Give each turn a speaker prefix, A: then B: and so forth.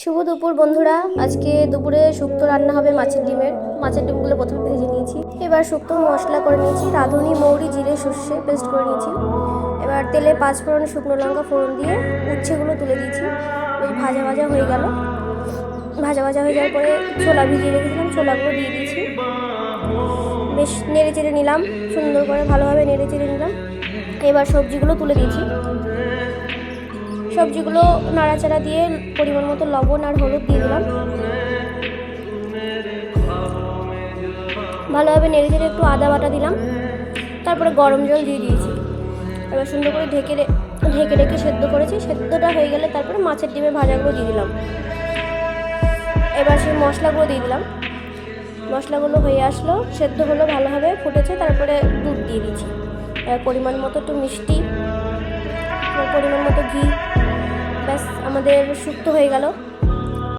A: শুভ দুপুর বন্ধুরা। আজকে দুপুরে শুক্তো রান্না হবে মাছের ডিমগুলো প্রথমে ভেজে নিয়েছি। এবার শুক্তো মশলা করে নিয়েছি, রাঁধুনি, মৌরি, জিরে, সর্ষে পেস্ট করে নিয়েছি। এবার তেলে 5 ফোড়ন, শুকনো লঙ্কা ফোড়ন দিয়ে উচ্ছেগুলো তুলে দিয়েছি। বেশ ভাজা ভাজা হয়ে গেল। ভাজা হয়ে যাওয়ার পরে ছোলা ভিজিয়ে রেখেছিলাম, ছোলাগুলো দিয়ে দিয়েছি। বেশ নেড়ে চেড়ে নিলাম, সুন্দর করে ভালোভাবে নেড়ে চেড়ে নিলাম। এবার সবজিগুলো তুলে দিয়েছি। সবজিগুলো নাড়াচাড়া দিয়ে পরিমাণ মতো লবণ আর হলুদ দিয়ে দিলাম। ভালোভাবে নেড়ে চেড়ে একটু আদা বাটা দিলাম। তারপরে গরম জল দিয়ে দিয়েছি। এবার সুন্দর করে ঢেকে রেখে সেদ্ধ করেছি। সেদ্ধটা হয়ে গেলে তারপরে মাছের ডিমের ভাজাগুলো দিয়ে দিলাম। এবার সেই মশলাগুলো দিয়ে দিলাম। মশলাগুলো হয়ে আসলো, সেদ্ধ হলো, ভালোভাবে ফুটেছে। তারপরে দুধ দিয়ে দিয়েছি। পরিমাণ মতো একটু মিষ্টি, পরিমাণ মতো ঘি। ব্যাস আমাদের শুক্তো হয়ে গেল।